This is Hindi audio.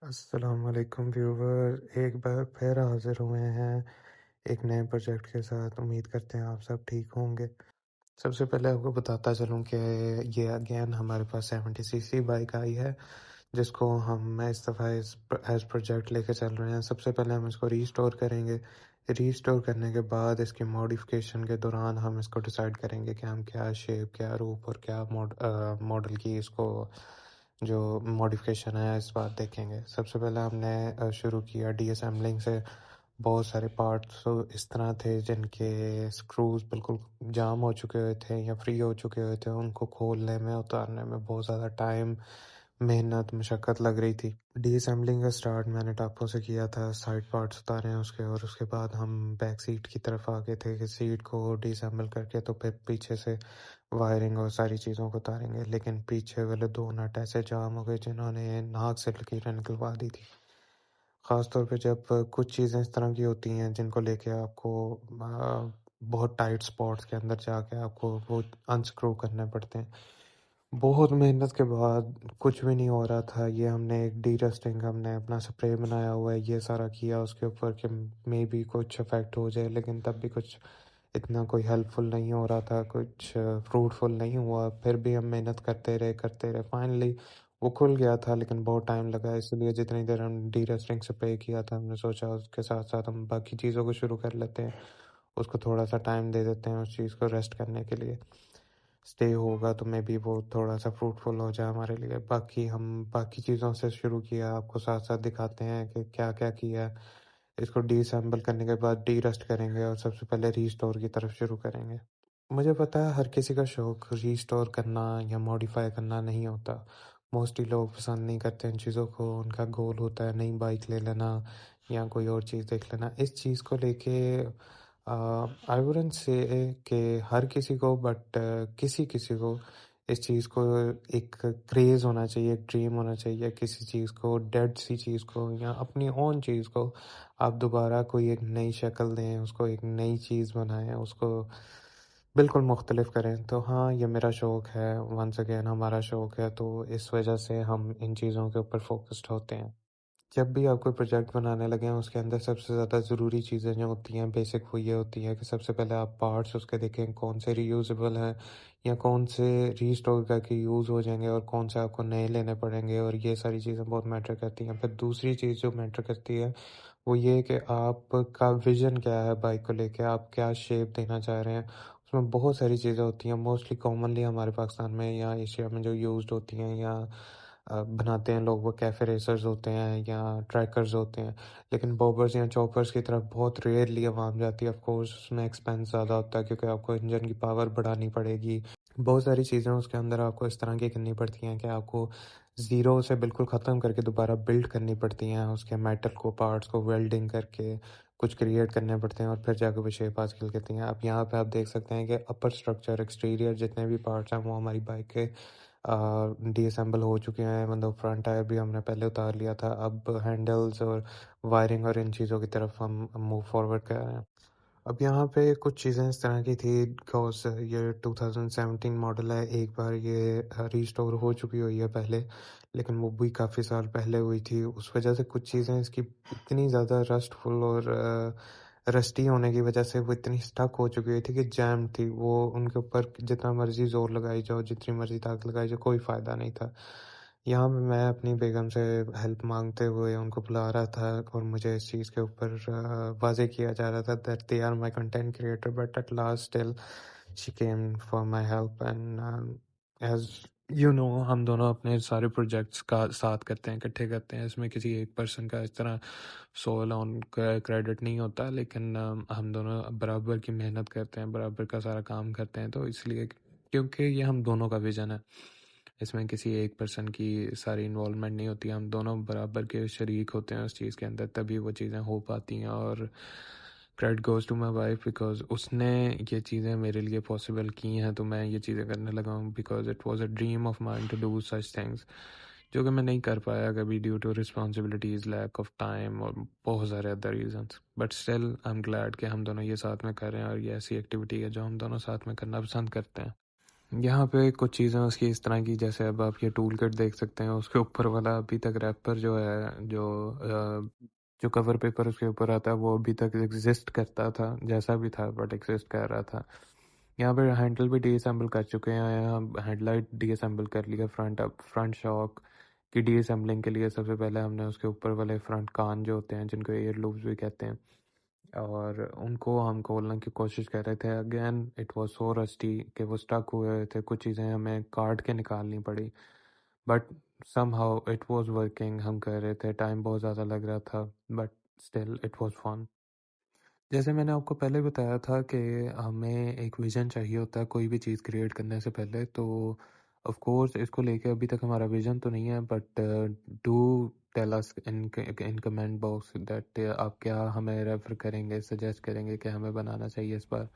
अस्सलाम वालेकुम व्यूवर, एक बार फिर हाज़िर हुए हैं एक नए प्रोजेक्ट के साथ। उम्मीद करते हैं आप सब ठीक होंगे। सबसे पहले आपको बताता चलूँ कि ये अगेन हमारे पास 70 सीसी बाइक आई है, जिसको हम इस दफ़ा एज़ प्रोजेक्ट लेके चल रहे हैं। सबसे पहले हम इसको रीस्टोर करेंगे। रीस्टोर करने के बाद इसकी मॉडिफ़िकेशन के दौरान हम इसको डिसाइड करेंगे कि हम क्या शेप, क्या रूप और क्या मॉडल की इसको जो मॉडिफ़िकेशन है इस बार देखेंगे। सबसे पहले हमने शुरू किया डीअसेंबलिंग से। बहुत सारे पार्ट्स तो इस तरह थे जिनके स्क्रूज़ बिल्कुल जाम हो चुके हुए थे या फ्री हो चुके हुए थे। उनको खोलने में, उतारने में बहुत ज़्यादा टाइम, मेहनत, मशक्क़त लग रही थी। डीअसेंबलिंग का स्टार्ट मैंने टापों से किया था, साइड पार्ट्स उतारे हैं उसके, और उसके बाद हम बैक सीट की तरफ आ गए थे कि सीट को डीअसेंबल करके तो फिर पीछे से वायरिंग और सारी चीज़ों को उतारेंगे। लेकिन पीछे वाले 2 नट ऐसे जाम हो गए जिन्होंने नाक से लकीरें निकलवा दी थी। ख़ास तौर पे जब कुछ चीज़ें इस तरह की होती हैं जिनको लेके आपको बहुत टाइट स्पॉट्स के अंदर जाके आपको वो अनस्क्रू करने पड़ते हैं। बहुत मेहनत के बाद कुछ भी नहीं हो रहा था। ये हमने एक डी-रस्टिंग हमने अपना स्प्रे बनाया हुआ है, ये सारा किया उसके ऊपर कि मेबी कुछ इफ़ेक्ट हो जाए, लेकिन तब भी कुछ इतना कोई हेल्पफुल नहीं हो रहा था, कुछ फ्रूटफुल नहीं हुआ। फिर भी हम मेहनत करते रहे। फाइनली वो खुल गया था, लेकिन बहुत टाइम लगा, इसलिए जितनी देर हम डी-रस्टिंग स्प्रे किया था, हमने सोचा उसके साथ-साथ हम बाकी चीज़ों को शुरू कर लेते हैं। उसको थोड़ा-सा टाइम दे देते हैं उस चीज़ को रेस्ट करने के लिए। स्टे होगा तो मेबी वो थोड़ा-सा फ्रूटफुल हो जाए हमारे लिए। बाकी हम बाकी चीज़ों से शुरू किया, आपको साथ-साथ दिखाते हैं कि क्या-क्या किया। इसको डीअसेंबल करने के बाद डी-रस्ट करेंगे और सबसे पहले रीस्टोर की तरफ शुरू करेंगे। मुझे पता है हर किसी का शौक रीस्टोर करना या मॉडिफ़ाई करना नहीं होता। मोस्टली लोग पसंद नहीं करते इन चीज़ों को, उनका गोल होता है नई बाइक ले लेना या कोई और चीज़ देख लेना। इस चीज़ को लेके आई वुडेंट से कि हर किसी को, बट किसी-किसी को इस चीज़ को एक क्रेज़ होना चाहिए, एक ड्रीम होना चाहिए, किसी चीज़ को, डेड सी चीज़ को या अपनी ओन चीज़ को आप दोबारा कोई एक नई शक्ल दें, उसको एक नई चीज़ बनाएँ, उसको बिल्कुल मुख्तलिफ करें। तो हाँ, ये मेरा शौक है, वन्स अगेन हमारा शौक है, तो इस वजह से हम इन चीज़ों के ऊपर फ़ोकस्ड होते हैं। जब भी आप कोई प्रोजेक्ट बनाने लगें, उसके अंदर सबसे ज़्यादा ज़रूरी चीज़ें जो होती हैं, बेसिक वो ये होती हैं कि सबसे पहले आप पार्ट्स उसके देखें, कौन से रीयूज़ेबल हैं या कौन से रीस्टोर करके यूज़ हो जाएँगे और कौन से आपको नए लेने पड़ेंगे, और ये सारी चीज़ें बहुत मैटर करती हैं। फिर दूसरी चीज़ जो मैटर करती है, वो ये है कि आपका विज़न क्या है बाइक को लेके, आप क्या शेप देना चाह रहे हैं। उसमें बहुत सारी चीज़ें होती हैं, मोस्टली कॉमनली हमारे पाकिस्तान में या एशिया में जो यूज़्ड होती हैं या बनाते हैं लोग, वो कैफ़े रेसर्स होते हैं या ट्रैकर्स होते हैं। लेकिन बॉबर्स या चॉपर्स की तरफ बहुत रेयरली आवाम जाती है। ऑफ़ कोर्स उसमें एक्सपेंस ज़्यादा होता है क्योंकि आपको इंजन की पावर बढ़ानी पड़ेगी। बहुत सारी चीज़ें उसके अंदर आपको इस तरह की करनी पड़ती हैं कि आपको ज़ीरो से बिल्कुल ख़त्म करके दोबारा बिल्ड करनी पड़ती हैं। उसके मेटल को, पार्ट्स को वेल्डिंग करके कुछ क्रिएट करने पड़ते हैं और फिर जाके वो शेप आजकल कहती हैं। अब यहाँ पे आप देख सकते हैं कि अपर स्ट्रक्चर, एक्सटीरियर जितने भी पार्ट्स हैं वो हमारी बाइक के डिअसेंबल हो चुके हैं। मतलब फ्रंट टायर भी हमने पहले उतार लिया था। अब हैंडल्स और वायरिंग और इन चीज़ों की तरफ हम मूव फॉरवर्ड कर रहे हैं। अब यहाँ पे कुछ चीज़ें इस तरह की थी, बिकॉज़ ये 2017 मॉडल है, एक बार ये रीस्टोर हो चुकी हुई है पहले, लेकिन वो भी काफ़ी साल पहले हुई थी। उस वजह से कुछ चीज़ें इसकी इतनी ज़्यादा रस्टफुल और रस्टी होने की वजह से वो इतनी स्टक हो चुकी हुई थी कि जैम थी। वो उनके ऊपर जितना मर्ज़ी ज़ोर लगाई जाओ, जितनी मर्ज़ी ताकत लगाई जाओ, कोई फ़ायदा नहीं था। यहाँ पे मैं अपनी बेगम से हेल्प माँगते हुए उनको बुला रहा था और मुझे इस चीज़ के ऊपर वाज़ेह किया जा रहा था that they are my content creator, but at last still she came for my help and as you know हम दोनों अपने सारे प्रोजेक्ट्स का साथ करते हैं, इकट्ठे करते हैं। इसमें किसी एक पर्सन का इस तरह सोल ऑन क्रेडिट नहीं होता, लेकिन हम दोनों बराबर की मेहनत करते हैं, बराबर का सारा काम करते हैं। तो इसलिए क्योंकि ये हम दोनों का विज़न है, इसमें किसी एक पर्सन की सारी इन्वॉल्वमेंट नहीं होती, हम दोनों बराबर के शरीक होते हैं उस चीज़ के अंदर, तभी वो चीज़ें हो पाती हैं। और credit goes to my wife because उसने ये चीज़ें मेरे लिए पॉसिबल की हैं, तो मैं ये चीज़ें करने लगा हूँ because it was a dream of mine to do such things, जो कि मैं नहीं कर पाया कभी due to responsibilities, lack of time और बहुत सारे other reasons. But still I am glad कि हम दोनों ये साथ में कर रहे हैं और ये ऐसी एक्टिविटी है जो हम दोनों साथ में करना पसंद करते हैं। यहाँ पे कुछ चीज़ें उसकी इस तरह की, जैसे अब आप ये टूल किट देख सकते हैं, उसके ऊपर वाला अभी तक रैपर जो है, जो कवर पेपर उसके ऊपर आता है, वो अभी तक एग्जिस्ट करता था, जैसा भी था बट एग्जिस्ट कर रहा था। यहाँ पे हैंडल भी डीअसेंबल कर चुके हैं, यहाँ हेडलाइट डीअसेंबल कर लिया, फ्रंट शॉक की डीअसेंबलिंग के लिए सबसे पहले हमने उसके ऊपर वाले फ्रंट कान जो होते हैं, जिनको एयर लूप्स भी कहते हैं, और उनको हम खोलने की कोशिश कर रहे थे। Again it was so rusty कि वो स्टक हुए थे, कुछ चीज़ें हमें काट के निकालनी पड़ी, but somehow it was working. हम कर रहे थे, टाइम बहुत ज़्यादा लग रहा था, but still it was fun. जैसे मैंने आपको पहले बताया था कि हमें एक विज़न चाहिए होता है कोई भी चीज़ क्रिएट करने से पहले, तो ऑफ कोर्स इसको लेके अभी तक हमारा विज़न तो नहीं है, but do tell us in comment box that आप क्या हमें रेफ़र करेंगे, सजेस्ट करेंगे कि हमें बनाना चाहिए इस बार।